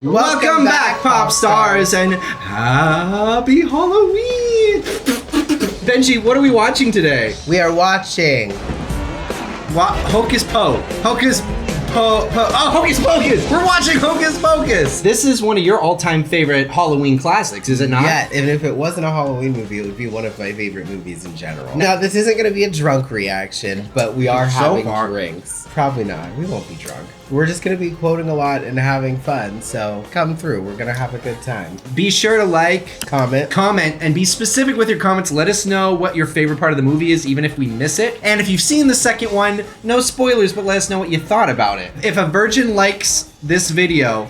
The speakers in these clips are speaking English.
Welcome back, pop stars, and happy Halloween! Benji, what are we watching today? We are watching Hocus Pocus. Hocus Pocus! We're watching Hocus Pocus! This is one of your all-time favorite Halloween classics, is it not? Yeah, and if it wasn't a Halloween movie, it would be one of my favorite movies in general. Now, this isn't going to be a drunk reaction, but we are having drinks. Probably not. We won't be drunk. We're just going to be quoting a lot and having fun, so come through. We're going to have a good time. Be sure to like, comment, and be specific with your comments. Let us know what your favorite part of the movie is, even if we miss it. And if you've seen the second one, no spoilers, but let us know what you thought about it. If a virgin likes this video,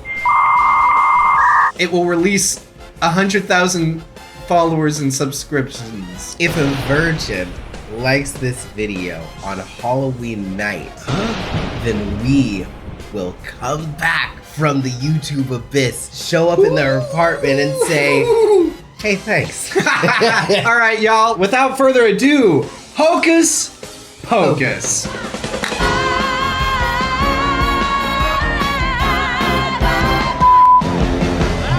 it will release 100,000 followers and subscriptions. If a virgin likes this video on Halloween night, then we will come back from the YouTube abyss, show up in their apartment and say, hey, thanks. All right, y'all, without further ado, Hocus Pocus.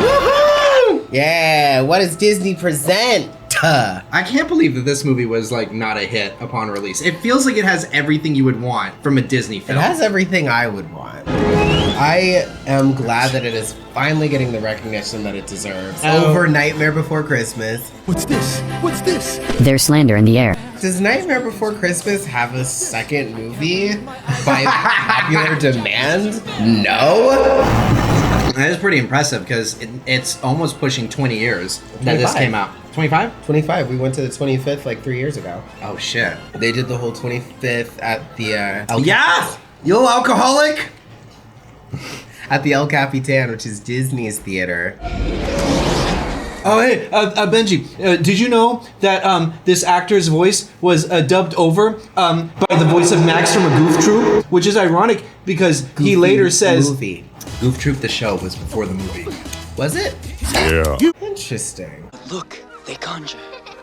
Woohoo! Yeah, what does Disney present? I can't believe that this movie was like not a hit upon release. It feels like it has everything you would want from a Disney film. It has everything I would want. I am glad that it is finally getting the recognition that it deserves over Nightmare Before Christmas. What's this? What's this? There's slander in the air. Does Nightmare Before Christmas have a second movie by popular demand? No. That is pretty impressive because it's almost pushing 20 years that this came out. 25? 25. We went to the 25th like 3 years ago. Oh shit. They did the whole 25th at the Yeah! You little alcoholic! At the El Capitan, which is Disney's theater. Oh hey, Benji, did you know that this actor's voice was dubbed over by the voice of Max from a Goof Troop? Which is ironic because he later says... Movie. Goof Troop the show was before the movie. Was it? Yeah. Interesting. Look, they conjure.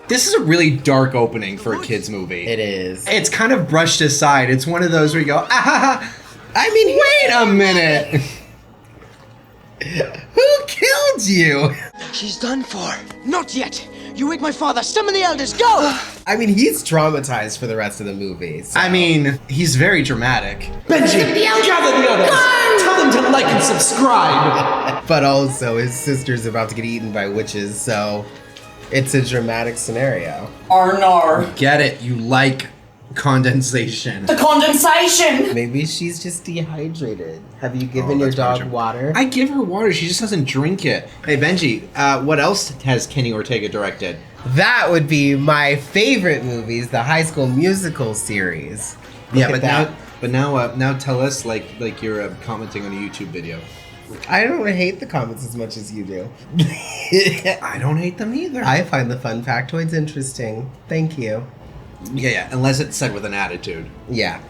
This is a really dark opening for a kid's movie. It is. It's kind of brushed aside. It's one of those where you go, I mean, wait a minute. who killed you? She's done for. Not yet. You wake my father. Summon the elders. Go! I mean, he's traumatized for the rest of the movie. So. I mean, he's very dramatic. Benji, gather the others. Tell them to like and subscribe. But also, his sister's about to get eaten by witches, so it's a dramatic scenario. Arnar. Get it? You like condensation. The condensation! Maybe she's just dehydrated. Have you given Oh, your that's probably dog true. water? I give her water. She just doesn't drink it. Hey, Benji, what else has Kenny Ortega directed? That would be my favorite movies, the High School Musical series. Yeah, Look but at that. now tell us like you're commenting on a YouTube video. I don't hate the comments as much as you do. I don't hate them either. I find the fun factoids interesting. Thank you. Yeah, unless it's said with an attitude. Yeah.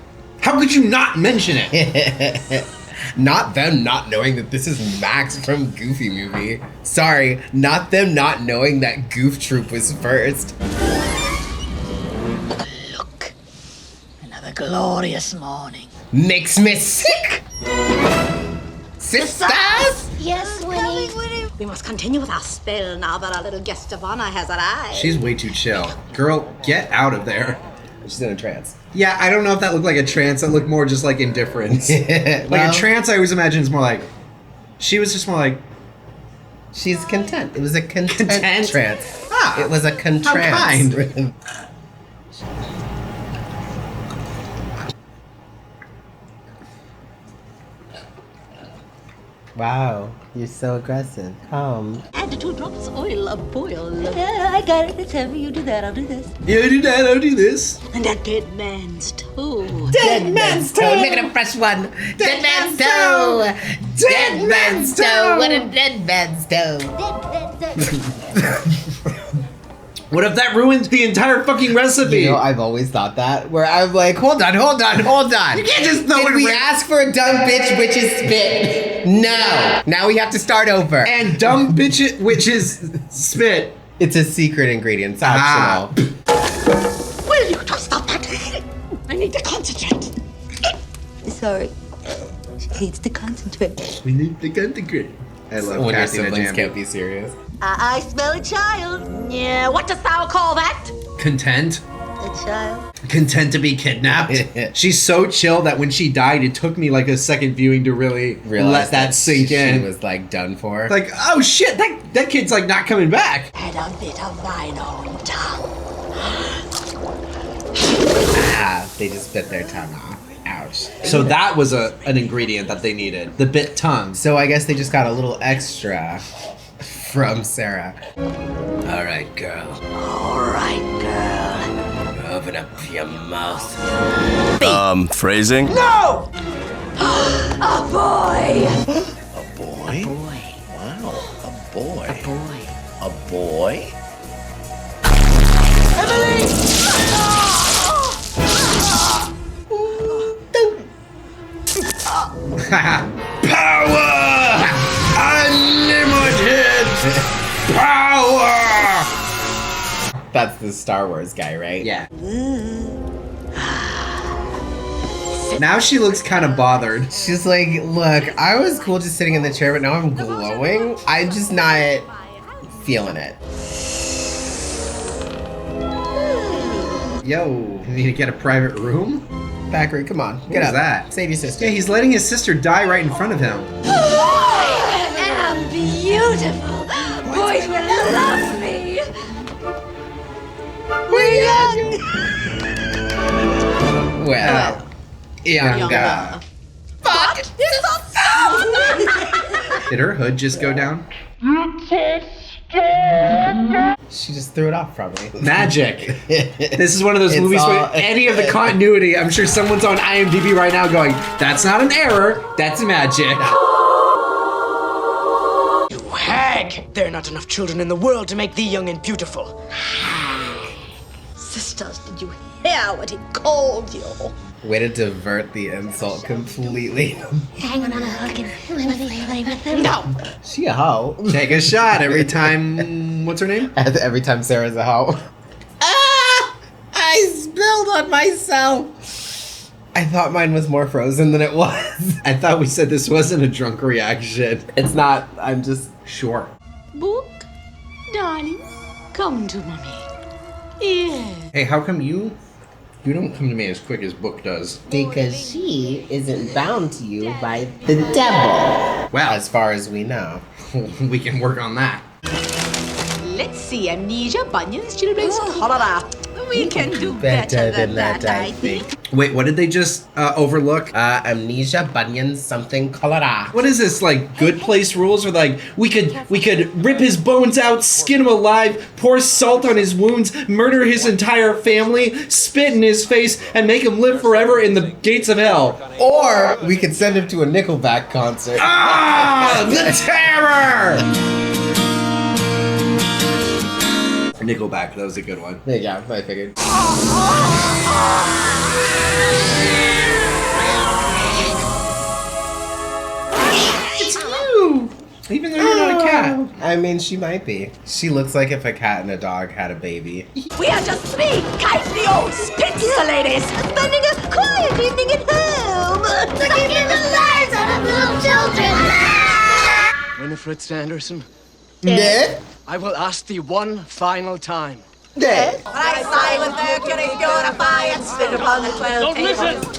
How could you not mention it? Not them not knowing that this is Max from Goofy Movie. Sorry, not them not knowing that Goof Troop was first. Look, another glorious morning. Makes me sick! Sisters! Yes, Winnie. We must continue with our spell now that our little guest of honor has arrived. She's way too chill. Girl, get out of there. She's in a trance. Yeah, I don't know if that looked like a trance. It looked more just like indifference. Like Well, a trance, I always imagine is more like... She was just more like... She's content. It was a content, Content? trance. Ah, It was a contrance. how kind. Wow, you're so aggressive. Add 2 drops oil of boil. Yeah, I got it. Tell me you do that, I'll do this. Yeah, do that, I'll do this. And that dead man's toe. Dead man's toe! Make it a fresh one! Dead man's toe! Dead man's toe! What a dead man's toe! What if that ruins the entire fucking recipe? You know, I've always thought that, where I'm like, hold on. You can't just throw Did it we right- ask for a dumb bitch witch's spit? No. Now we have to start over. And dumb bitch witches spit. It's a secret ingredient. It's optional. Will you two stop that? I need to concentrate. Sorry. She needs to concentrate. We need to concentrate. I love when your Kathy siblings Najimy. can't be serious. I smell a child. Yeah, what dost thou call that? Content. A child. Content to be kidnapped. She's so chill that when she died, it took me like a second viewing to really let that sink in. She was like done for. Like, oh shit, that kid's like not coming back. And a bit of mine own tongue. They just bit their tongue off. Ouch. So that was an ingredient that they needed. The bit tongue. So I guess they just got a little extra from Sarah. All right, girl. All right, girl. Open up your mouth. Phrasing? No! A boy. A boy? Wow, a boy. A boy? Power! Unlimited power! That's the Star Wars guy, right? Yeah. Now she looks kind of bothered. She's like, look, I was cool just sitting in the chair, but now I'm glowing. I'm just not feeling it. Yo, you need to get a private room? Thackeray, come on. Get was up. that? Save your sister. Yeah, he's letting his sister die right in front of him. I am beautiful. Boys will love me. Well, younger. Did her hood just go down? She just threw it off, probably. Magic. This is one of those It's movies all- where any of the continuity, I'm sure someone's on IMDb right now going, that's not an error, that's magic. You hag! There are not enough children in the world to make thee young and beautiful. Sisters, did you hear what he called you? Way to divert the insult completely. Hang on a hook and let me play with him. No! She a hoe. Take a shot every time, what's her name? Every time Sarah's a hoe. Ah! I spilled on myself. I thought mine was more frozen than it was. I thought we said this wasn't a drunk reaction. It's not. I'm just. Sure. Book, darling, come to mommy. Yes. Hey, how come you don't come to me as quick as Book does? Because she isn't bound to you by the devil. Well, As far as we know. we can work on that. Let's see, amnesia, bunions, children's cholera. We can do better than that, I think. Wait, what did they just overlook? Amnesia, bunions, something, cholera. What is this, like, Good Place rules? Or like, we could rip his bones out, skin him alive, pour salt on his wounds, murder his entire family, spit in his face, and make him live forever in the gates of hell. Or we could send him to a Nickelback concert. Ah, the terror! Nickelback, that was a good one. Yeah, I figured. It's you! Even though you're not a cat. I mean, she might be. She looks like if a cat and a dog had a baby. We are just three kindly old spinster ladies spending a quiet evening at home, sucking the lives out of little children. Winifred Sanderson, Yeah? I will ask thee one final time. Yeah. I silent Mercury purify and spit upon the 12 tables.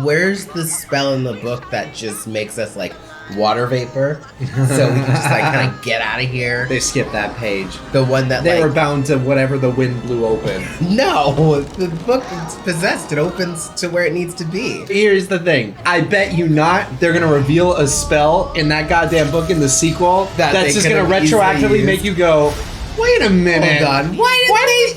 Where's the spell in the book that just makes us like water vapor? So we can just like kind of get out of here. They skipped that page. The one that They like, were bound to whatever the wind blew open. no, the book is possessed. It opens to where it needs to be. Here's the thing. I bet you not. They're gonna reveal a spell in that goddamn book in the sequel That that's they just could gonna have easily retroactively used. make you go, wait a minute. Hold on. Why did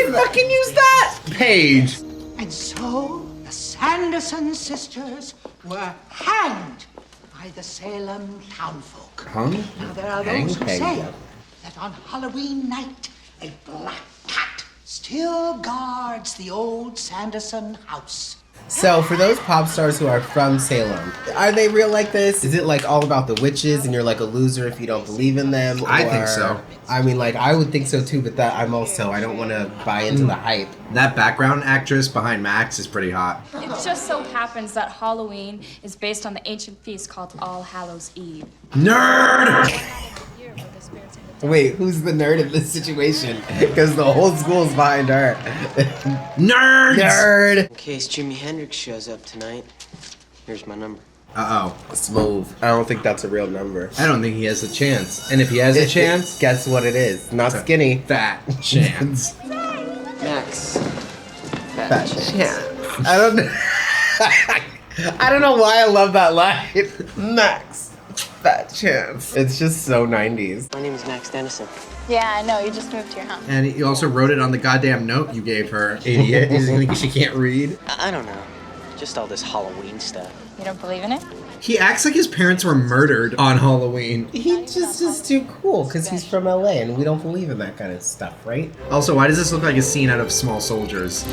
they fucking use that page? And so the Sanderson sisters were hanged by the Salem townfolk. Hung? Now there are Hanged, those who hanged, say yeah. that on Halloween night, a black cat still guards the old Sanderson house. So for those pop stars who are from Salem, are they real like this? Is it like all about the witches and you're like a loser if you don't believe in them? I think so. I mean, like, I would think so too, but I don't want to buy into the hype. That background actress behind Max is pretty hot. It just so happens that Halloween is based on the ancient feast called All Hallows Eve. Nerd! Wait, who's the nerd in this situation? Because the whole school's behind her. Nerds! Nerd! In case Jimi Hendrix shows up tonight, here's my number. Uh-oh. Smooth. I don't think that's a real number. I don't think he has a chance. And if he has a chance, Guess what it is? Not skinny. fat chance. Max. Fat chance. I don't know. I don't know why I love that line. Max. Fat chance. It's just so 90s. My name is Max Dennison. Yeah, I know. You just moved here, huh? And he also wrote it on the goddamn note you gave her, idiot. You think she can't read? I don't know. Just all this Halloween stuff. You don't believe in it? He acts like his parents were murdered on Halloween. He just is too cool because he's from LA and we don't believe in that kind of stuff, right? Also, why does this look like a scene out of Small Soldiers?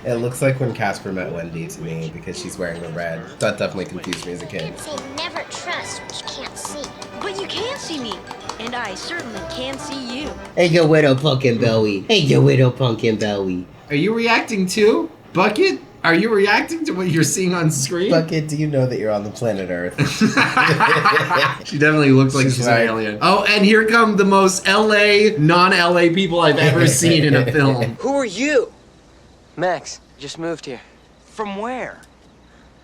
It looks like when Casper met Wendy to me because she's wearing the red. That definitely confused me as a kid. Say never trust what you can't see. But you can see me, and I certainly can see you. Hey, yo, widow pumpkin belly. Hey, yo, widow pumpkin belly. Are you reacting too? Bucket? Are you reacting to what you're seeing on screen? Bucket, do you know that you're on the planet Earth? She definitely looks like she's an right. alien. Oh, and here come the most LA, non-LA people I've ever seen in a film. Who are you? Max, just moved here. From where?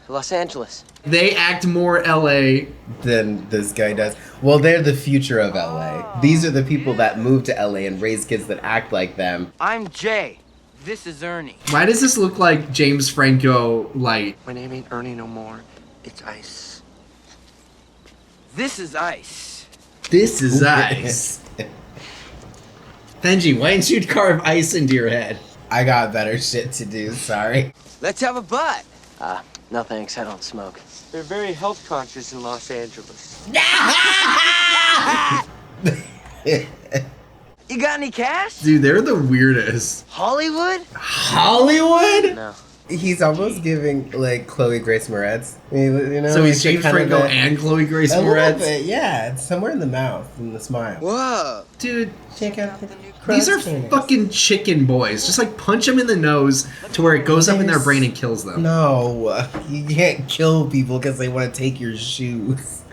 Los Angeles. They act more LA. Than this guy does. Well, they're the future of LA. These are the people that move to LA and raise kids that act like them. I'm Jay. This is Ernie. Why does this look like James Franco light? My name ain't Ernie no more. It's Ice. This is Ice. This is ice. Benji, why didn't you carve ice into your head? I got better shit to do, sorry. Let's have a butt. No thanks, I don't smoke. They're very health conscious in Los Angeles. You got any cash? Dude, they're the weirdest. Hollywood? Hollywood? No. He's almost giving, like, Chloe Grace Moretz. You know, So he's like, James kind of Franco a- and Chloe Grace A little Moretz? bit, yeah. It's somewhere in the mouth, in the smile. Whoa. Dude, Check out the these are crust penis. fucking chicken boys. Just like punch them in the nose to where it goes up in their brain and kills them. No, you can't kill people because they want to take your shoes.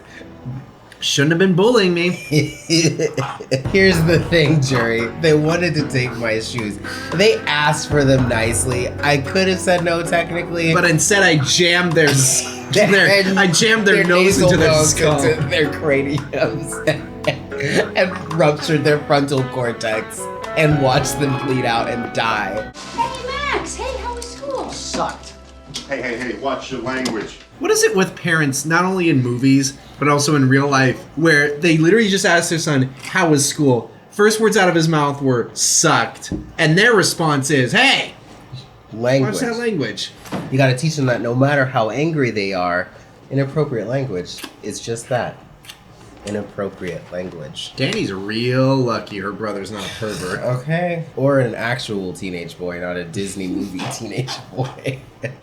Shouldn't have been bullying me. Here's the thing, jury. They wanted to take my shoes. They asked for them nicely. I could have said no technically. But instead I jammed their And I jammed their nose nasal into their nose skull. into their craniums and ruptured their frontal cortex and watched them bleed out and die. Hey, Max. Hey, how was school? Sucked. Hey, watch your language. What is it with parents, not only in movies, but also in real life, where they literally just ask their son, how was school? First words out of his mouth were, sucked. And their response is, hey, Language. watch that language. You gotta teach them that no matter how angry they are, inappropriate language is just that. Inappropriate language. Danny's real lucky her brother's not a pervert. Okay. Or an actual teenage boy, not a Disney movie teenage boy.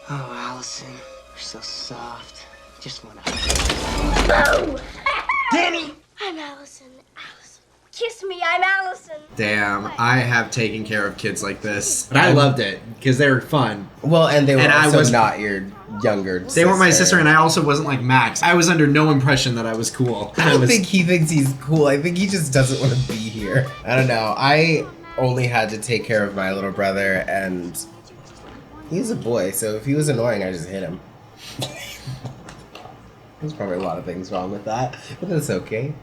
Oh, Allison, you're so soft. Just wanna. Boo! Danny! I'm Allison. Allison. Kiss me, I'm Allison. Damn, I have taken care of kids like this. But I loved it, because they were fun. Well, and they were And I also was- not your younger They weren't my sister, and I also wasn't like Max. I was under no impression that I was cool. I don't think he thinks he's cool. I think he just doesn't want to be here. I don't know. I only had to take care of my little brother, and he's a boy, so if he was annoying, I just hit him. There's probably a lot of things wrong with that, but that's okay.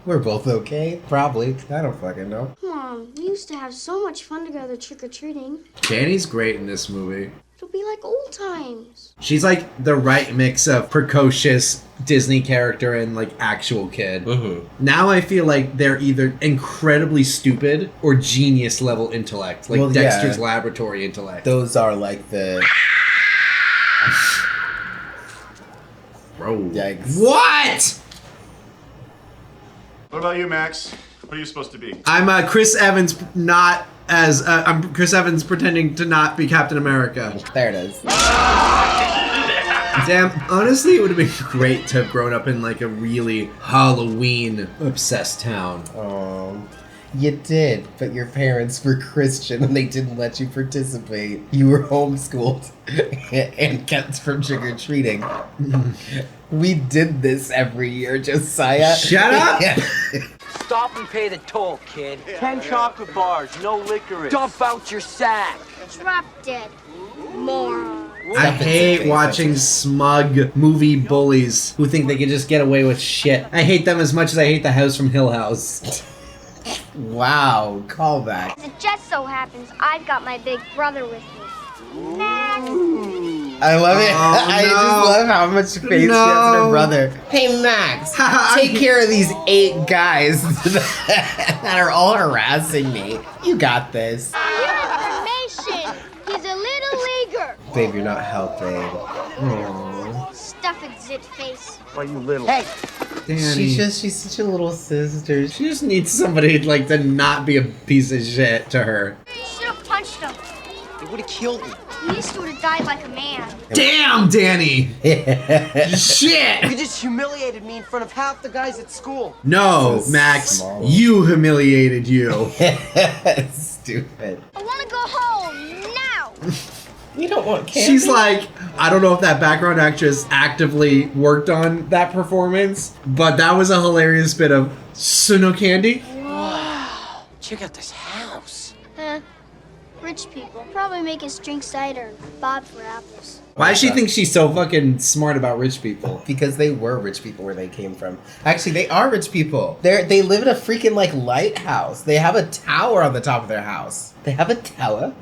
We're both okay, probably. I don't fucking know. Mom, we used to have so much fun together trick-or-treating. Danny's great in this movie. It'll be like old times. She's like the right mix of precocious Disney character and like actual kid. Now I feel like they're either incredibly stupid or genius level intellect, like Well, Dexter's yeah. Laboratory intellect. Those are like the... Bro. Yikes. What? What about you, Max? What are you supposed to be? I'm Chris Evans, not as I'm Chris Evans pretending to not be Captain America. There it is. Damn, honestly, it would have been great to have grown up in like a really Halloween-obsessed town. You did, but your parents were Christian and they didn't let you participate. You were homeschooled and kept from trick-or-treating. We did this every year, Josiah. Shut up! Stop and pay the toll, kid. 10 chocolate bars, no licorice. Dump out your sack. Drop dead. Moron. I hate watching smug movie bullies who think they can just get away with shit. I hate them as much as I hate the house from Hill House. Wow, callback. It just so happens I've got my big brother with me. Max. I love it. Oh, I no. just love how much faith she has in her brother. Hey, Max, take care of these 8 guys that are all harassing me. You got this. Information. He's a little leaguer. Babe, you're not helping. Stuff it, zit face. Why you little? Hey! Danny. She's such a little sister. She just needs somebody like to not be a piece of shit to her. You should have punched him. It would have killed me. At least he would have died like a man. Damn, Danny! Shit! You just humiliated me in front of half the guys at school. No, So Max, small. you humiliated you. Stupid. I want to go home now. You don't want candy? She's like, I don't know if that background actress actively worked on that performance, but that was a hilarious bit of Suno candy. Wow. Check out this house. Rich people probably make us drink cider and bob for apples. Why does she think she's so fucking smart about rich people? Because they were rich people where they came from. Actually, they are rich people. They live in a freaking like lighthouse. They have a tower on the top of their house. They have a tower.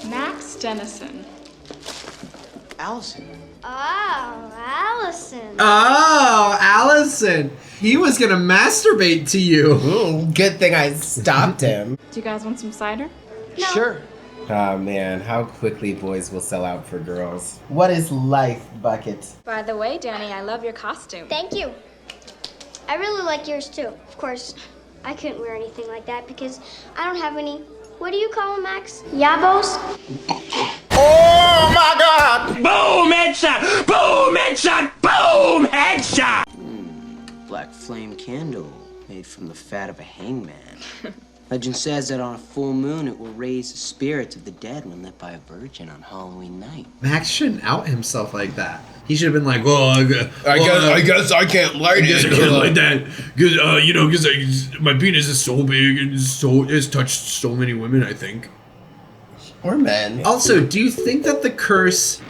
Max Dennison. Allison. Oh, Allison. Oh, Allison. He was gonna masturbate to you. Good thing I stopped him. Do you guys want some cider? No. Sure. Oh man, how quickly boys will sell out for girls. What is life, Bucket? By the way, Danny, I love your costume. Thank you. I really like yours too. Of course, I couldn't wear anything like that because I don't have any, what do you call them, Max? Yabos? Oh my God! Boom headshot! Boom headshot! Boom headshot! Black flame candle made from the fat of a hangman. Legend says that on a full moon it will raise the spirits of the dead when lit by a virgin on Halloween night. Max shouldn't out himself like that. He should have been like, "Oh, I guess I can't light it. I can't like that, because my penis is so big and it's touched so many women. I think." Or men. Also, do you think that the curse?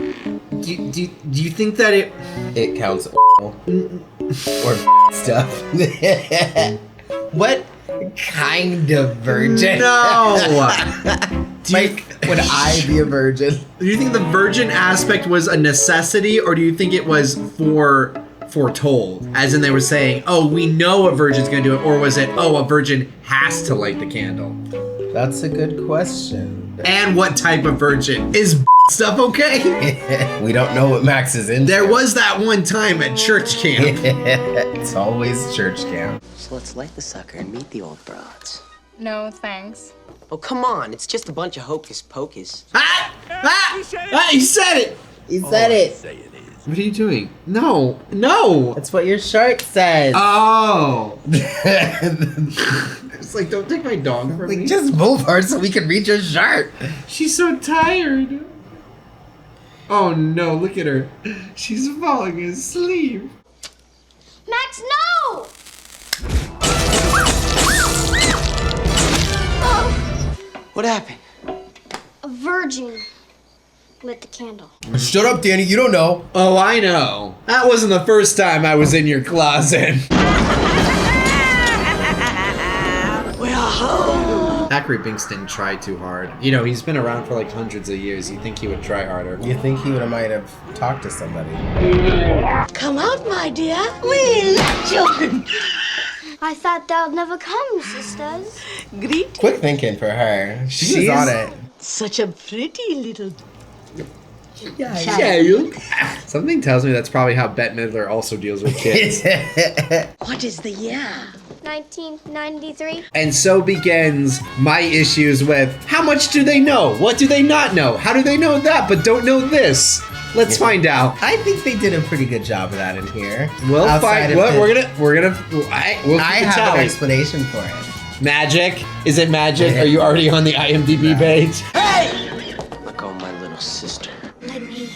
Do you think that It counts or stuff. What kind of virgin? No. Would I be a virgin? Do you think the virgin aspect was a necessity, or do you think it was foretold? As in they were saying, oh, we know a virgin's gonna do it, or was it, oh, a virgin has to light the candle? That's a good question. And what type of virgin? Is stuff okay? We don't know what Max is into. There was that one time at church camp. It's always church camp. So let's light the sucker and meet the old broads. No, thanks. Oh, come on. It's just a bunch of hocus pocus. He said it! He said it. What are you doing? No. That's what your shirt says. Oh. It's like, don't take my dog from me. Just move her so we can read your shirt. She's so tired. Oh no, look at her. She's falling asleep. Max, no! Oh, What happened? a virgin lit the candle. Shut up, Danny. You don't know. Oh, I know. That wasn't the first time I was in your closet. Zachary Binks didn't try too hard. You know, he's been around for like hundreds of years. You'd think he would try harder. You think he might have talked to somebody? Come out, my dear. We love children. I thought that would never come, sisters. Quick thinking for her. She's on it. Such a pretty little Child. Something tells me that's probably how Bette Midler also deals with kids. What is the year? 1993. And so begins my issues with how much do they know? What do they not know? How do they know that but don't know this? Let's find out. I think they did a pretty good job of that in here. We'll find. What we'll I have an explanation for it. Magic? Is it magic? Are you already on the IMDb page? Hey! Look on my little sister. Let me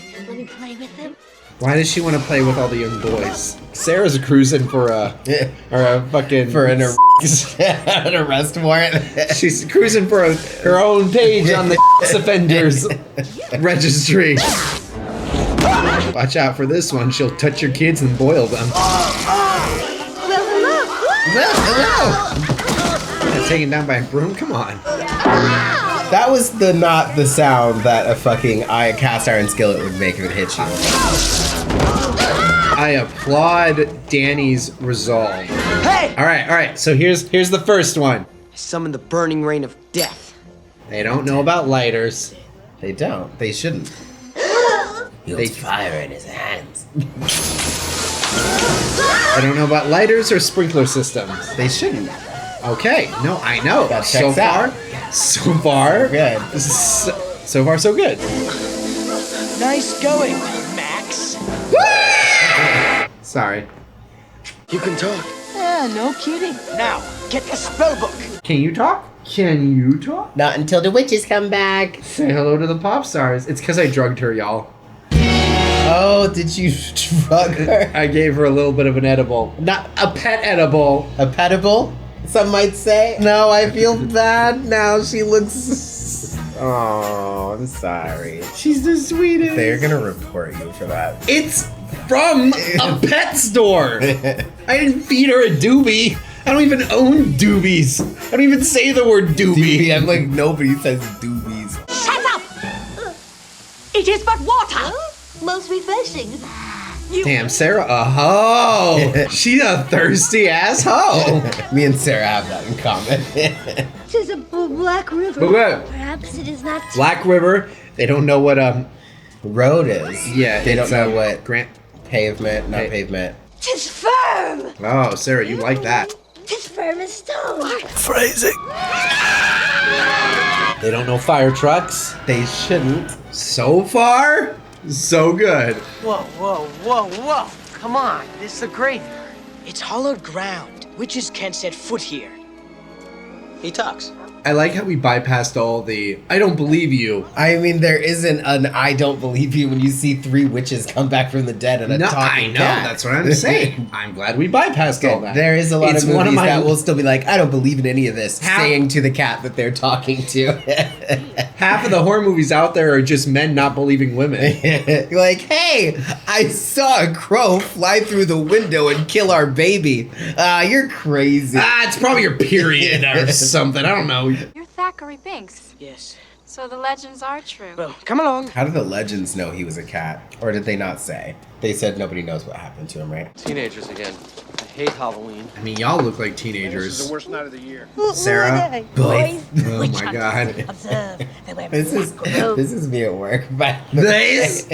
play with them. Why does she want to play with all the young boys? Sarah's cruising for an arrest warrant. She's cruising for her own page on the offenders registry. Watch out for this one. She'll touch your kids and boil them. Hello. Taken down by a broom? Come on. That was not the sound that a fucking cast iron skillet would make if it hit you. I applaud Dani's resolve. Hey! All right. So here's the first one. I summoned the burning rain of death. They don't know about lighters. They don't. They shouldn't. They fire in his hands. They don't know about lighters or sprinkler systems. They shouldn't. Okay. No, I know. That So far, good. So far, so good. Nice going, Max. Sorry. You can talk. Yeah, no kidding. Now, get the spell book. Can you talk? Can you talk? Not until the witches come back. Say hello to the pop stars. It's because I drugged her, y'all. Oh, did you drug her? I gave her a little bit of an edible. Not a pet edible. A petable? Some might say. No, I feel bad now. She looks... Oh, I'm sorry. She's the sweetest. They're gonna report you for that. It's from a pet store. I didn't feed her a doobie. I don't even own doobies. I don't even say the word doobie. I'm like, nobody says doobies. Shut up! It is but water. Most refreshing. Damn, Sarah, a hoe. She's a thirsty ass hoe. Me and Sarah have that in common. Tis a black river. But Perhaps it is not. Black River. They don't know what road is. Yeah, they don't know what Grant pavement, not pavement. Tis firm. Oh, Sarah, you like that? Tis firm as stone. Phrasing. They don't know fire trucks. They shouldn't. So far, so good. Whoa. Come on, this is a graveyard. It's hollowed ground. Witches can't set foot here. He talks. I like how we bypassed all the I don't believe you. I mean, there isn't an I don't believe you when you see 3 witches come back from the dead and a talking cat. That's what I'm saying. I'm glad we bypassed all that. There is a lot of movies that will still be like, I don't believe in any of this, saying to the cat that they're talking to. Half of the horror movies out there are just men not believing women. You're like, hey, I saw a crow fly through the window and kill our baby. You're crazy. It's probably your period or something. I don't know. You're Thackeray Binks. Yes. So the legends are true. Well, come along. How did the legends know he was a cat? Or did they not say? They said nobody knows what happened to him, right? Teenagers again. I hate Halloween. I mean, y'all look like teenagers. This is the worst night of the year. Sarah. Boys. Oh my god. Observe. They wear This is me at work. But This?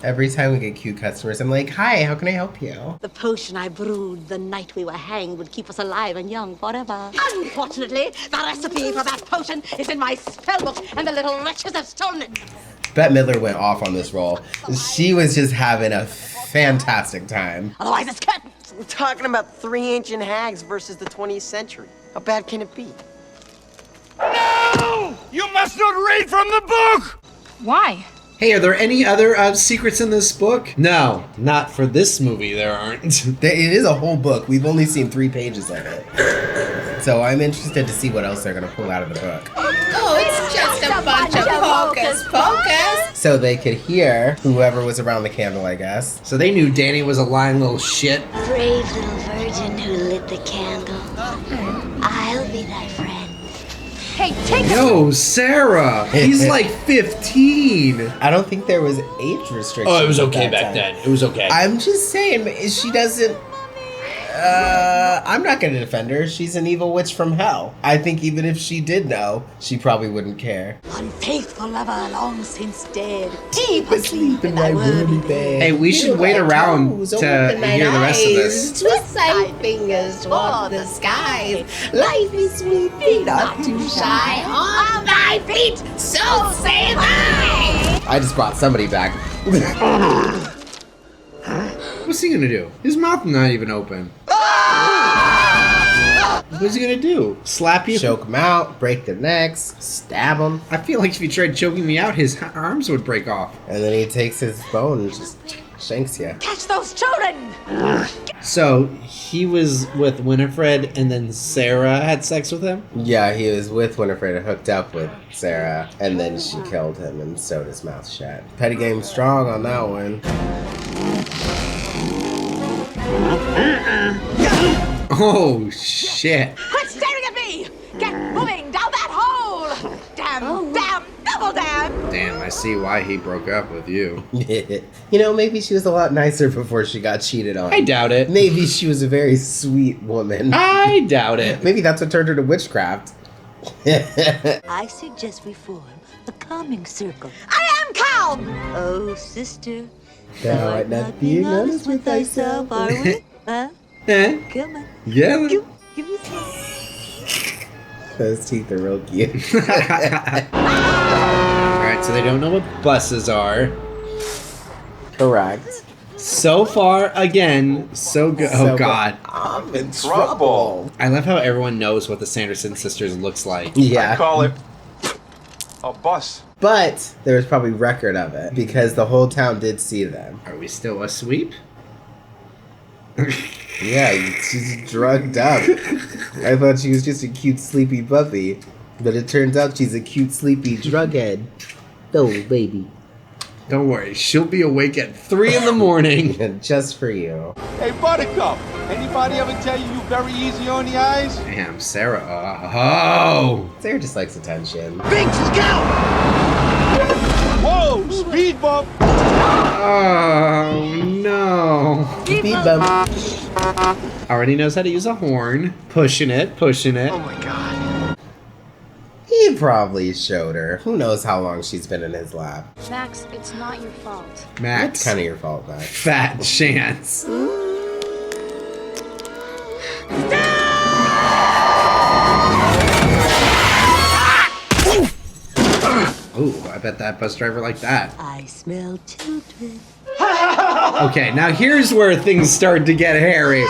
every time we get cute customers, I'm like, hi, how can I help you? The potion I brewed the night we were hanged would keep us alive and young forever. Unfortunately, the recipe for that potion is in my spellbook, and the little wretches have stolen it. Bette Midler went off on this role. She was just having a fantastic time. Otherwise, it's curtains. We're talking about 3 ancient hags versus the 20th century. How bad can it be? No! You must not read from the book! Why? Hey, are there any other secrets in this book? No, not for this movie there aren't. It is a whole book. We've only seen 3 pages of it. So I'm interested to see what else they're going to pull out of the book. Oh, it's just a bunch of hocus pocus. So they could hear whoever was around the candle, I guess. So they knew Dani was a lying little shit. Brave little virgin who lit the candle. I'll be thy friend. Hey, take Yo, Sarah, he's like 15. I don't think there was age restrictions. Oh, it was at okay that back time. then. It was okay. I'm just saying, she doesn't... I'm not gonna defend her. She's an evil witch from hell. I think even if she did know, she probably wouldn't care. Unfaithful lover long since dead, deep asleep in my thy wormy bed. bed. Hey, we should wait around to hear the rest of this. Twist thy fingers toward the skies. Life is sweet, be not too shy. On thy feet, so say I. I just brought somebody back. What's he gonna do? His mouth not even open. What's he gonna do? Slap you? Choke them out, break their necks, stab them. I feel like if you tried choking me out, his arms would break off. And then he takes his bone and just shanks you. Catch those children! So, he was with Winifred and then Sarah had sex with him? Yeah, he was with Winifred and hooked up with Sarah, and then she killed him and sewed his mouth shut. Petty game strong on that one. Oh, shit. Quit staring at me! Get moving down that hole! Damn, damn, double damn! Damn, I see why he broke up with you. You know, maybe she was a lot nicer before she got cheated on. I doubt it. Maybe she was a very sweet woman. I doubt it. Maybe that's what turned her to witchcraft. I suggest we form a calming circle. I am calm! Oh, sister. Thou art not being honest with thyself, are we? Huh? Eh? Come on. Yeah. Give me some. Those teeth are real cute. Alright, so they don't know what buses are. Correct. So far, again, so good. Oh, God. I'm in trouble. I love how everyone knows what the Sanderson sisters looks like. Yeah. I call it a bus. But there was probably record of it because the whole town did see them. Are we still a sweep? Yeah, she's drugged up. I thought she was just a cute, sleepy puppy. But it turns out she's a cute, sleepy drughead. Oh, baby. Don't worry, she'll be awake at 3 in the morning. Just for you. Hey, Buttercup, anybody ever tell you you're very easy on the eyes? Damn, Sarah. Oh! Sarah just likes attention. Binks, look out! Whoa, speed bump! Oh, no. Speed bump. Already knows how to use a horn. Pushing it, pushing it. Oh my God. He probably showed her. Who knows how long she's been in his lap. Max, it's not your fault. Max. It's kind of your fault, Max. Fat chance. Ooh, I bet that bus driver liked that. I smell children. Okay, now here's where things start to get hairy.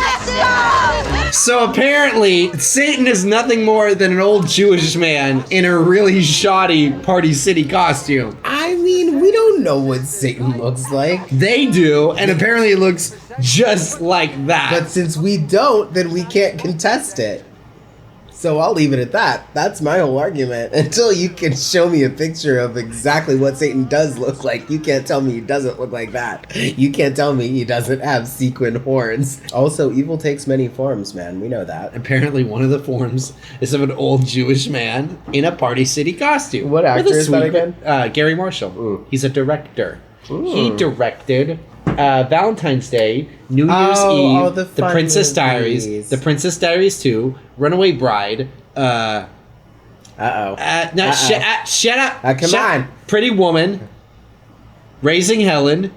So apparently, Satan is nothing more than an old Jewish man in a really shoddy Party City costume. I mean, we don't know what Satan looks like. They do, and apparently it looks just like that. But since we don't, then we can't contest it. So I'll leave it at that. That's my whole argument. Until you can show me a picture of exactly what Satan does look like, you can't tell me he doesn't look like that. You can't tell me he doesn't have sequin horns. Also, evil takes many forms, man. We know that. Apparently one of the forms is of an old Jewish man in a Party City costume. What actor is that again? Gary Marshall. Ooh. He's a director. Ooh. He directed Valentine's Day, New Year's Eve, the The Princess movies. Diaries, The Princess Diaries 2, Runaway Bride, Uh-oh. shut up. Come on. Pretty Woman, Raising Helen,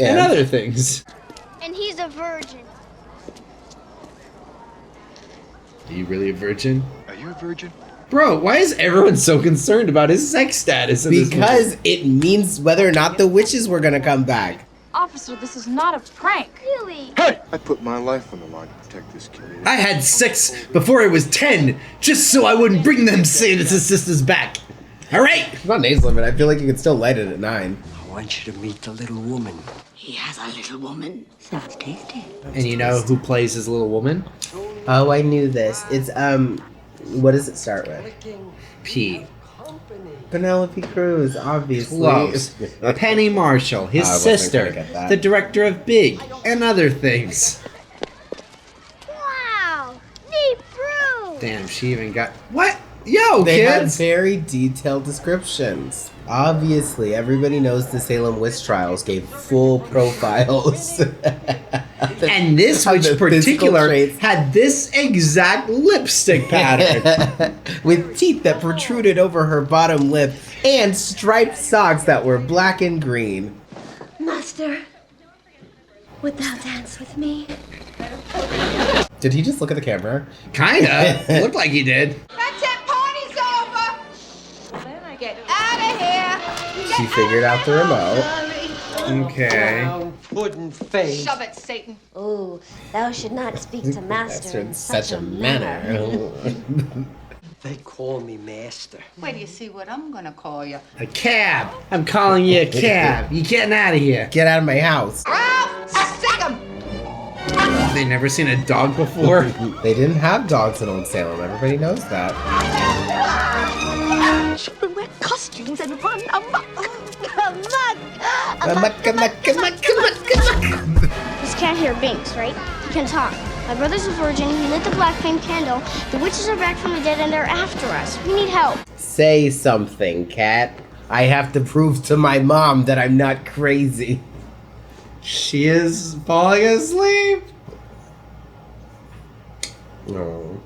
and other things. And he's a virgin. Are you really a virgin? Are you a virgin? Bro, why is everyone so concerned about his sex status in this movie? Because it means whether or not the witches were gonna come back. Officer, this is not a prank. Really? Hey! I put my life on the line to protect this kid. I had sex before I was 10, just so I wouldn't bring them Sanderson sisters back. All right? It's not an age limit. I feel like you could still light it at 9. I want you to meet the little woman. He has a little woman. Sounds tasty. And you know who plays his little woman? Oh, I knew this. It's, what does it start with? P. Penelope Cruz, obviously. Close. Penny Marshall, his I wasn't sister, gonna get that. the director of Big, and other things. Wow! Neat brew! Damn, she even got... What? Yo, They had kids! very detailed descriptions. Obviously, everybody knows the Salem witch trials gave full profiles. And this How witch the in particular physical traits- had this exact lipstick pattern. with teeth that protruded over her bottom lip and striped socks that were black and green. Master, would thou dance with me? Did he just look at the camera? Kinda. Looked like he did. That's it, party's over! Then I get out of here! She figured out the remote. Okay. Puddin' face. Shove it, Satan. Oh, thou should not speak to master in such a manner. They call me master. Wait till you see what I'm gonna call you. A cab. I'm calling you a cab. You getting out of here. Get out of my house. Ralph, stick 'em! They never seen a dog before. They didn't have dogs in Old Salem. Everybody knows that. children wear costumes and run amok. This cat here Binks, right? He can talk. My brother's a virgin. He lit the black flame candle. The witches are back from the dead and they're after us. We need help. Say something, cat. I have to prove to my mom that I'm not crazy. She is falling asleep. No.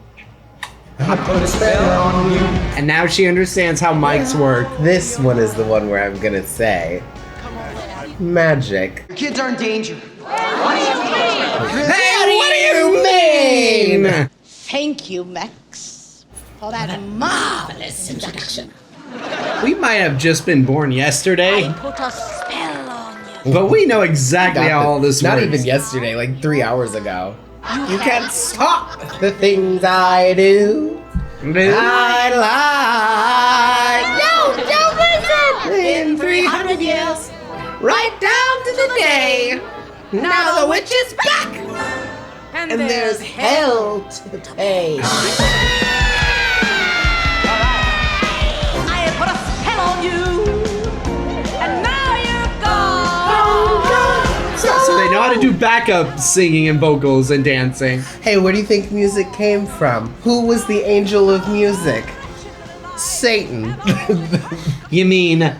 I put a spell on you. And now she understands how mics work. This one is the one where I'm gonna say magic. Your kids are in danger. Hey, what do you mean? Thank you, Max, for that marvelous introduction. We might have just been born yesterday, I put a spell on you. but we know exactly how all this Not works. even yesterday, like 3 hours ago. You can't stop the things I do. I like. No, don't listen! In 300 years, right down to the day. Now the witch is back, and there's hell to pay. I put a spell on you, and now you're gone. So they know how to do backup singing and vocals and dancing. Hey, where do you think music came from? Who was the angel of music? Satan. You mean?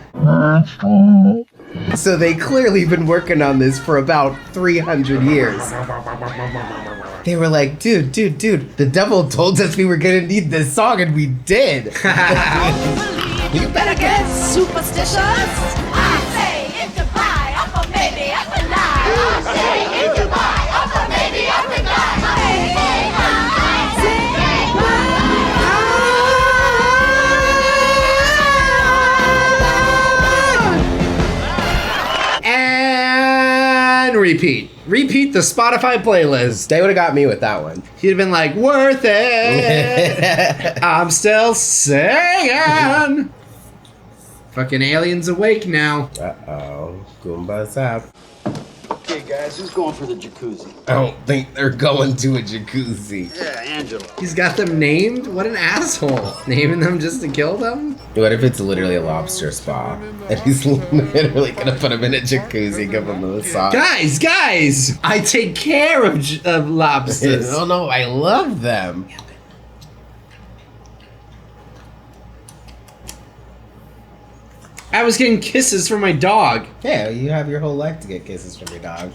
So they clearly been working on this for about 300 years. They were like, dude, the devil told us we were gonna need this song and we did. You better get superstitious. I say it's a pie, up a maybe, up a lie. I say it's a pie, up a maybe, up a lie. And repeat. Repeat the Spotify playlist. They would have got me with that one. He'd have been like, worth it. I'm still singing. Fucking aliens awake now. Uh-oh. Goomba's up. Okay, guys, who's going for the jacuzzi? I don't think they're going to a jacuzzi. Yeah, Angela. He's got them named? What an asshole. Naming them just to kill them? What if it's literally a lobster spa? And he's literally gonna put him in a jacuzzi, give him a massage. Guys! I take care of lobsters. Oh no, I love them. I was getting kisses from my dog. Yeah, you have your whole life to get kisses from your dog.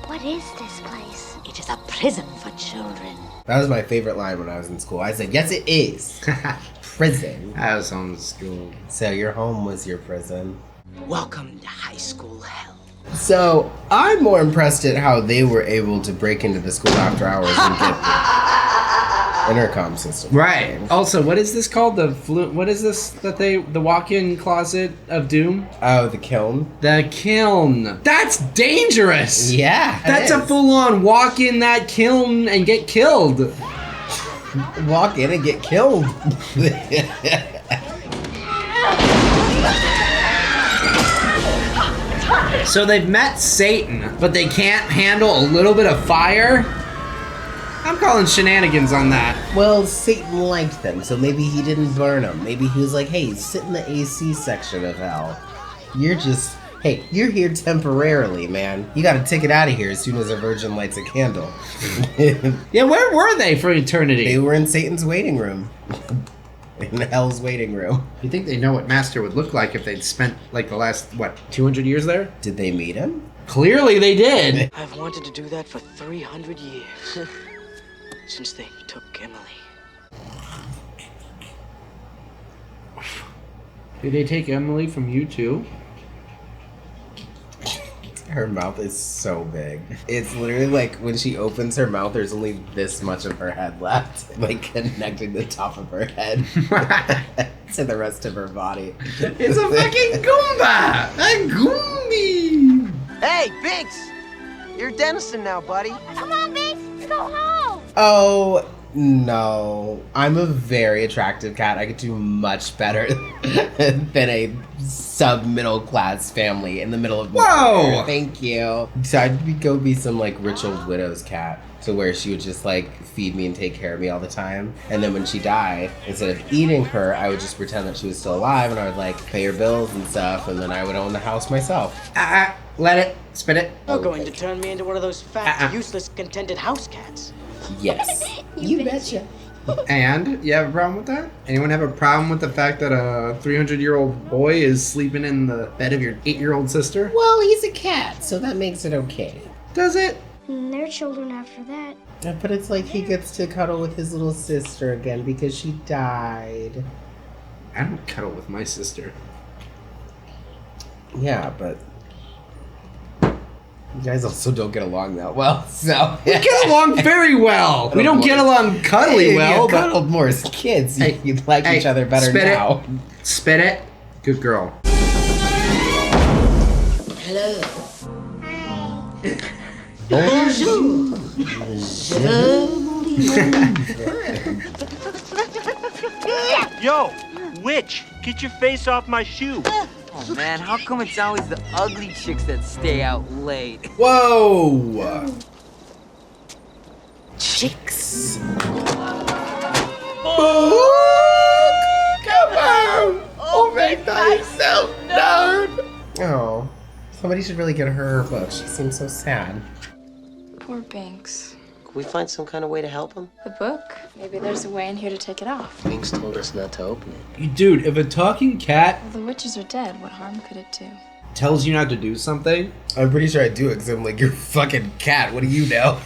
What is this place? It is a prison for children. That was my favorite line when I was in school. I said, yes, it is. Prison. I was homeschooled. So your home was your prison. Welcome to high school hell. So I'm more impressed at how they were able to break into the school after hours and get the intercom system. Right. Also, what is this called? What is this that the walk-in closet of doom? Oh, the kiln? The kiln. That's dangerous. Yeah. That's a full-on walk in that kiln and get killed. Walk in and get killed. So they've met Satan, but they can't handle a little bit of fire? I'm calling shenanigans on that. Well, Satan liked them, so maybe he didn't burn them. Maybe he was like, hey, sit in the AC section of hell. You're here temporarily, man. You got a ticket out of here as soon as a virgin lights a candle. Yeah, where were they for eternity? They were in Satan's waiting room. In hell's waiting room. You think they know what Master would look like if they'd spent, like, the last, 200 years there? Did they meet him? Clearly they did. I've wanted to do that for 300 years. Since they took Emily. Did they take Emily from you too? Her mouth is so big. It's literally like when she opens her mouth, there's only this much of her head left, like connecting the top of her head to the rest of her body. It's a fucking Goomba! A Goombi! Hey, Binks! You're Dennison now, buddy. Come on, Binks, let's go home. Oh, no. I'm a very attractive cat. I could do much better than a sub-middle class family in the middle of nowhere. Thank you. So I'd go be some like rich old widow's cat to where she would just like feed me and take care of me all the time. And then when she died, instead of eating her, I would just pretend that she was still alive and I would like pay her bills and stuff, and then I would own the house myself. Let it. Spit it. You're going to turn me into one of those fat, useless, contented house cats. Yes. You betcha. And you have a problem with that? Anyone have a problem with the fact that a 300-year-old boy is sleeping in the bed of your 8-year-old sister? Well, he's a cat, so that makes it okay. Does it? And they're children after that. But it's like he gets to cuddle with his little sister again because she died. I don't cuddle with my sister. Yeah, but you guys also don't get along that well, so. We get along very well. We don't get along cuddly well, you but cuddled more as kids. You like each other better spit now. It. Spit it. Good girl. Hello. Bonjour. Yo, witch, get your face off my shoe. Oh man, how come it's always the ugly chicks that stay out late? Whoa! Chicks. Oh, come on! Oh, make thyself known! Oh, somebody should really get her book. She seems so sad. Poor Binks. Can we find some kind of way to help him? The book? Maybe there's a way in here to take it off. Binks told us not to open it. Dude, if a talking cat Well, the witches are dead. What harm could it do? tells you not to do something, I'm pretty sure I do it because I'm like, you're a fucking cat. What do you know?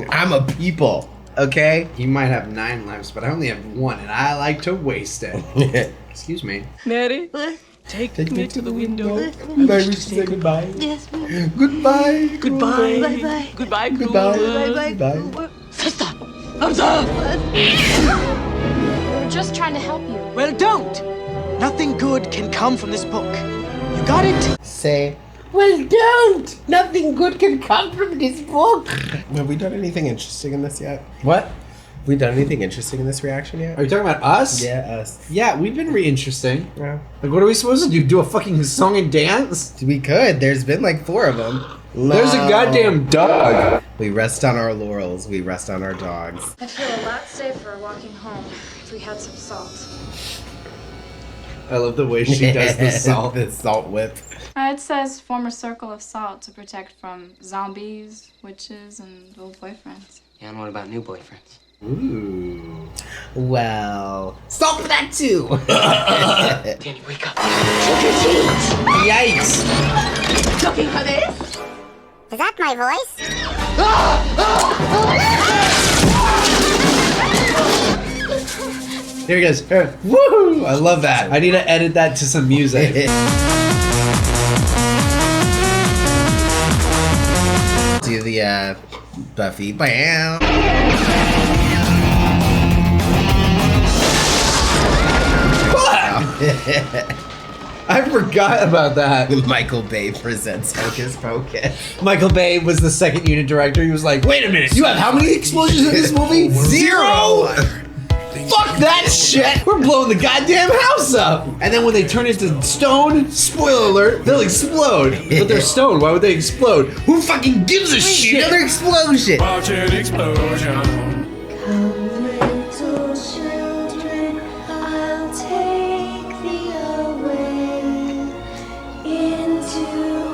I'm a people, okay? you might have 9 lives, but I only have 1, and I like to waste it. Excuse me. Mary, take me to the window. Maybe we should say goodbye. Yes. Goodbye. Goodbye. Bye-bye. Goodbye, Goodbye. Bye-bye. Goodbye. We were just trying to help you. Well, don't. Nothing good can come from this book. You got it? Say, well, don't. Nothing good can come from this book. Have we done anything interesting in this yet? What? Have we done anything interesting in this reaction yet? Are you talking about us? Yeah, us. Yeah, we've been re-interesting. Yeah. Like, what are we supposed to do? Do a fucking song and dance? We could. There's been like 4 of them. There's a goddamn dog. We rest on our laurels. We rest on our dogs. I feel a lot safer walking home if we had some salt. I love the way she does the salt. The salt whip. It says form a circle of salt to protect from zombies, witches, and old boyfriends. Yeah, and what about new boyfriends? Ooh. Well, salt for that too. Danny, wake up. Yikes. Looking for this? Is that my voice? Here he goes. Here. Woo! I love that. I need to edit that to some music. Do the Buffy. Bam. I forgot about that. Michael Bay presents Hocus Pocus. Michael Bay was the second unit director. He was like, wait a minute, you have how many explosions in this movie? 0! Fuck that shit! We're blowing the goddamn house up! And then when they turn into stone, spoiler alert, they'll explode. But they're stone, why would they explode? Who fucking gives a shit? Another explosion! Watch an explosion. Little children, I'll take thee away into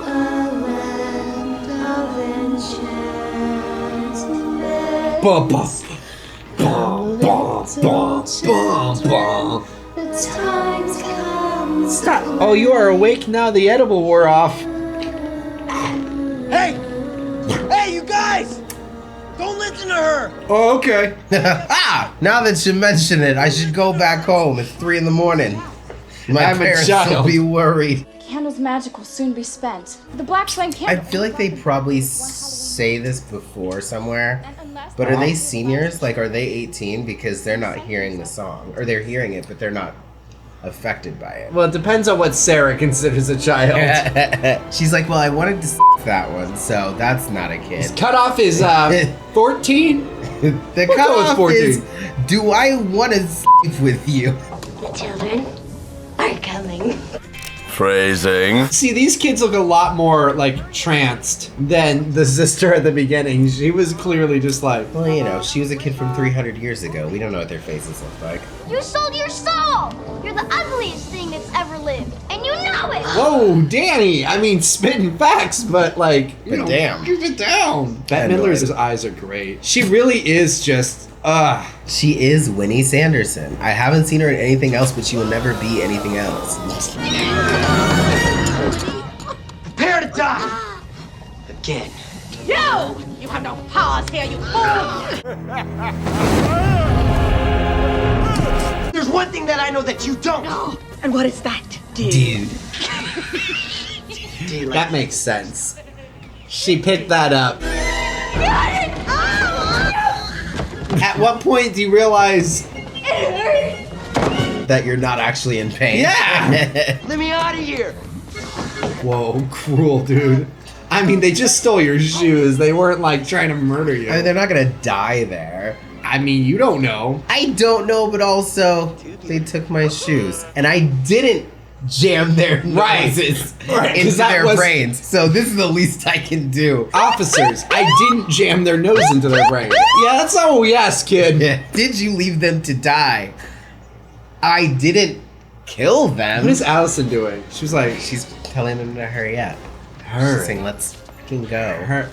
a land of enchantment. Bum, bum. Bum, bum, bum, bum, bum. The time's come Stop. Oh, you are awake now. The edible wore off. Hey! Hey, you guys! Don't listen to her! Oh, okay. Now that you mention it, I should go back home. It's 3 in the morning. My parents will be worried. The candle's magic will soon be spent. The black flame I candle. feel like they probably say this before somewhere, but are they seniors? Like, are they 18 because they're not hearing the song? Or they're hearing it, but they're not affected by it? Well, it depends on what Sarah considers a child. She's like, well, I wanted to that one, so that's not a kid. His cutoff is 14? The cutoff is, do I want to sleep with you? The children are coming. Phrasing. See, these kids look a lot more like tranced than the sister at the beginning. She was clearly just like, well, you know, she was a kid from 300 years ago. We don't know what their faces look like. You sold your soul! You're the ugliest thing that's ever lived, and you know it! whoa, Dani! I mean, spitting facts, but like, you know, damn. Give it down. Bette Midler's eyes are great. She really is just, She is Winnie Sanderson. I haven't seen her in anything else, but she will never be anything else. Prepare to die! Again. You! You have no powers here, you fool! There's one thing that I know that you don't. No. And what is that, dude? Dude. that makes sense. She picked that up. At what point do you realize that you're not actually in pain? Yeah! Let me out of here! Whoa, cruel, dude. I mean, they just stole your shoes. They weren't like trying to murder you. I mean, they're not gonna die there. I mean, you don't know. I don't know, but also they took my shoes, and I didn't jam their noses into their brains. So this is the least I can do. Officers, I didn't jam their nose into their brain. Yeah, that's not what we asked, kid. Yeah. Did you leave them to die? I didn't kill them. What is Allison doing? She was like, she's telling them to hurry up. Hurry. She's saying, let's fucking go.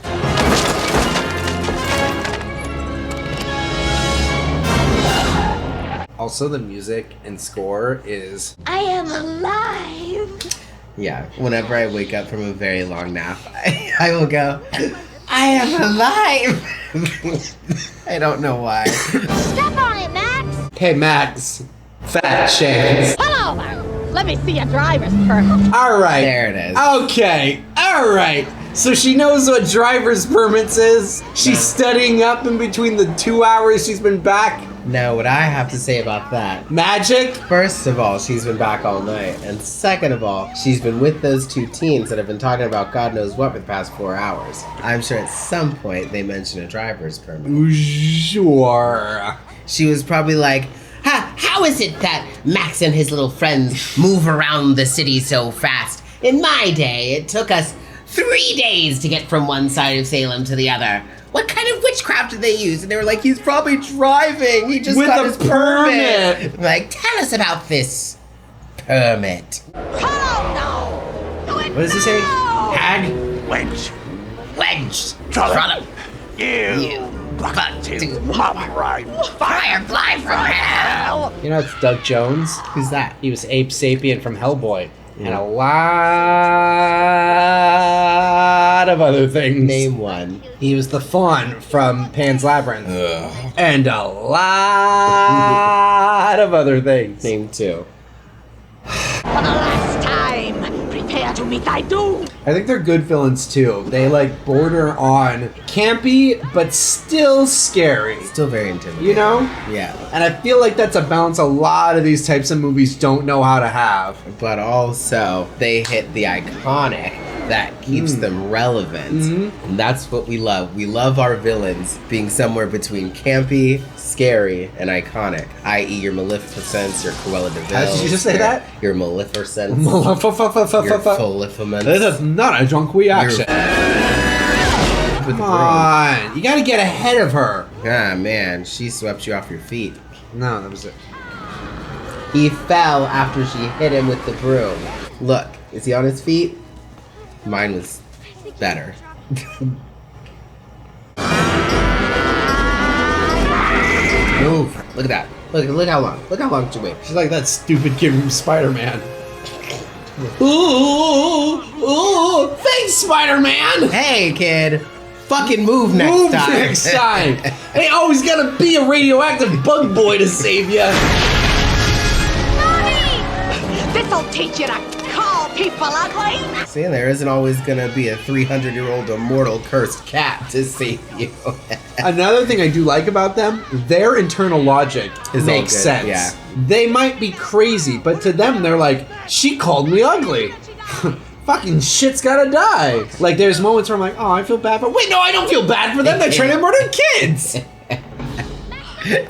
Also, the music and score is... I am alive. Yeah, whenever I wake up from a very long nap, I will go, I am alive! I don't know why. Step on it, Max! Hey, Max. Fat chance. Pull over! Let me see your driver's permit. All right. There it is. Okay. All right. So she knows what driver's permits is. She's studying up in between the 2 hours she's been back. Now, what I have to say about that... Magic? First of all, she's been back all night. And second of all, she's been with those two teens that have been talking about God knows what for the past 4 hours. I'm sure at some point they mentioned a driver's permit. Sure. She was probably like, how is it that Max and his little friends move around the city so fast? In my day, it took us 3 days to get from one side of Salem to the other. What kind of witchcraft did they use? And they were like, he's probably driving. He just got his permit. I'm like, tell us about this permit. What does he say? Hag? Wedge. Trollop. You got to right. Firefly from hell. You know, it's Doug Jones. Who's that? He was Ape Sapien from Hellboy. And a lot of other things. Name one. He was the fawn from Pan's Labyrinth. And a lot of other things. Name two. For the last time, prepare to meet thy doom. I think they're good villains too. They like border on campy, but still scary. Still very intimidating. You know? Yeah. And I feel like that's a balance a lot of these types of movies don't know how to have. But also, they hit the iconic that keeps them relevant. And that's what we love. We love our villains being somewhere between campy, scary, and iconic. I.e. your Maleficents, your Cruella de Vil. Did you just say that? Your Maleficents. Your Folifaments. This is not a drunk reaction. Come on. You gotta get ahead of her. Ah, man. She swept you off your feet. No, that was it. He fell after she hit him with the broom. Look, is he on his feet? Mine was better. Move. Look at that. Look how long. Look how long she waited. She's like that stupid kid from Spider-Man. Ooh, thanks, Spider-Man. Hey, kid. Fucking move next time. Hey, always gotta be a radioactive bug boy to save ya. This'll teach you to call people ugly. See, there isn't always gonna be a 300-year-old immortal cursed cat to save you. Another thing I do like about them, their internal logic makes sense. Yeah. They might be crazy, but to them, they're like, she called me ugly. Fucking shit's gotta die. Like, there's moments where I'm like, oh, I feel bad, but wait, no, I don't feel bad for them. They're trying to murder kids.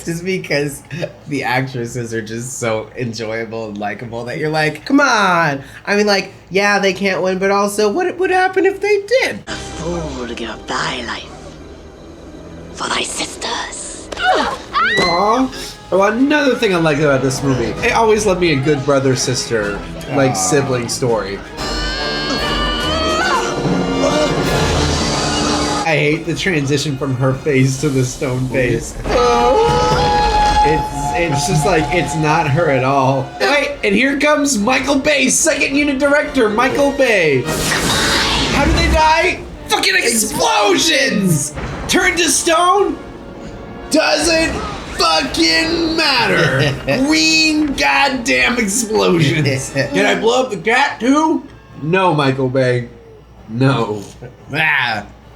Just because the actresses are just so enjoyable and likable that you're like, come on. I mean, like, yeah, they can't win, but also, what would happen if they did? A fool to give up thy life for thy sisters. Aww. Well, another thing I like about this movie, it always let me a good brother-sister, like, sibling story. I hate the transition from her face to the stone face. It's just like, it's not her at all. Wait, and here comes Michael Bay, second unit director, Michael Bay. How do they die? Fucking explosions! Turn to stone? Doesn't fucking matter. Green goddamn explosions. Can I blow up the cat too? No, Michael Bay. No.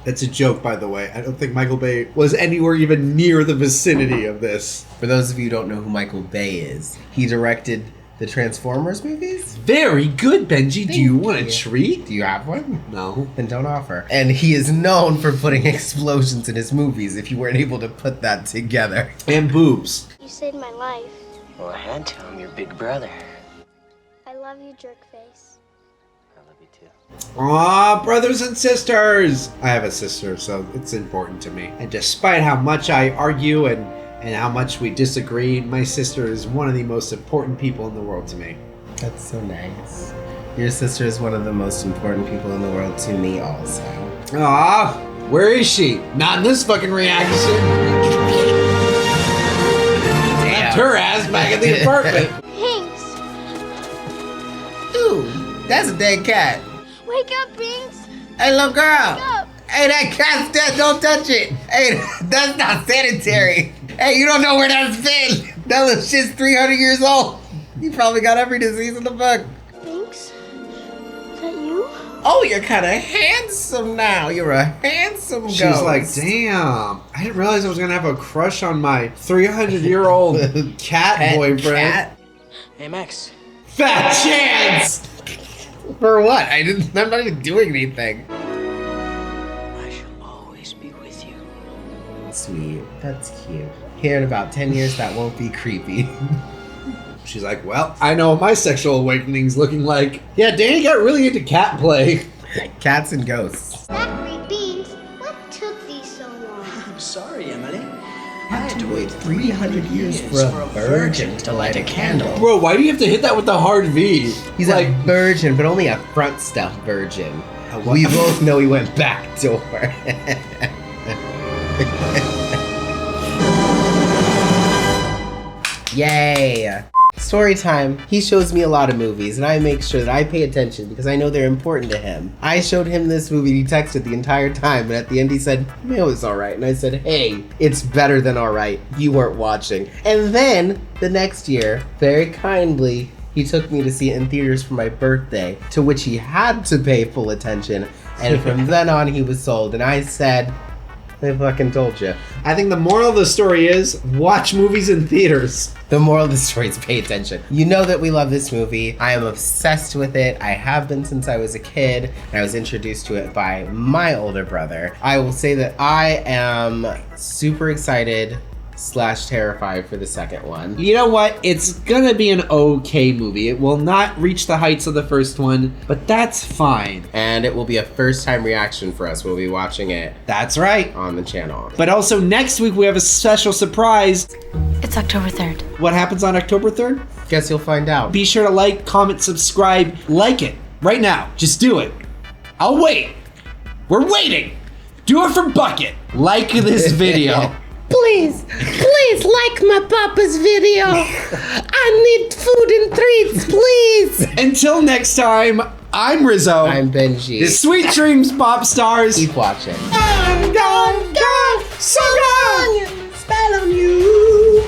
That's a joke, by the way. I don't think Michael Bay was anywhere even near the vicinity of this. For those of you who don't know who Michael Bay is, he directed the Transformers movies? Very good, Benji. Do you want a treat? Do you have one? No. Then don't offer. And he is known for putting explosions in his movies, if you weren't able to put that together. And boobs. You saved my life. Well, I had to. I'm your big brother. I love you, jerkface. I love you too. Aw, brothers and sisters! I have a sister, so it's important to me. And despite how much I argue and how much we disagree, my sister is one of the most important people in the world to me. That's so nice. Your sister is one of the most important people in the world to me also. Aw, where is she? Not in this fucking reaction. Left her ass back at the apartment. Hinks! Ooh, that's a dead cat. Wake up, Binks! Hey, little girl! Wake up! Hey, that cat's dead, don't touch it! Hey, that's not sanitary! Hey, you don't know where that's been! That little shit's 300 years old! You probably got every disease in the book. Binks? Is that you? Oh, you're kind of handsome now. You're a handsome ghost. She's like, damn, I didn't realize I was gonna have a crush on my 300-year-old cat boyfriend. Cat? Hey, Max. Fat chance! For what? I'm not even doing anything. I shall always be with you. Sweet. That's cute. Here in about 10 years, that won't be creepy. She's like, well, I know what my sexual awakening's looking like. Yeah, Danny got really into cat play. Cats and ghosts. Zachary Beans, what took these so long? I'm sorry, Emily. I had to wait 300 years for a virgin to light a candle. Bro, why do you have to hit that with the hard V? He's like a virgin, but only a front step virgin. We both know he went back door. Yay! Story time. He shows me a lot of movies, and I make sure that I pay attention because I know they're important to him. I showed him this movie, he texted the entire time, and at the end he said, it was alright. And I said, hey, it's better than alright. You weren't watching. And then, the next year, very kindly, he took me to see it in theaters for my birthday, to which he had to pay full attention. And from then on, he was sold. And I said, I fucking told you. I think the moral of the story is watch movies in theaters. The moral of the story is pay attention. You know that we love this movie. I am obsessed with it. I have been since I was a kid, and I was introduced to it by my older brother. I will say that I am super excited / terrified for the second one. You know what? It's gonna be an okay movie. It will not reach the heights of the first one, but that's fine. And it will be a first-time reaction for us. We'll be watching it. That's right. On the channel. But also next week we have a special surprise. It's October 3rd. What happens on October 3rd? Guess you'll find out. Be sure to like, comment, subscribe. Like it. Right now. Just do it. I'll wait. We're waiting. Do it for Bucket. Like this video. Please like my papa's video. I need food and treats, please. movies. Until next time, I'm Rizzo. I'm Benji. The Sweet Dreams Pop Stars. Keep watching. I'm gone, so gone. Spell on you.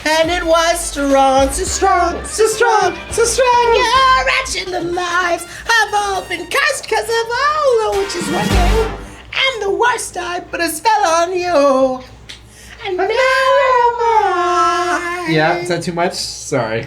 And it was strong, so strong, so strong, so strong. Your wretched lives have all been cursed because of all the witches working. And the worst I put a spell on you. And now am I. Yeah, is that too much? Sorry.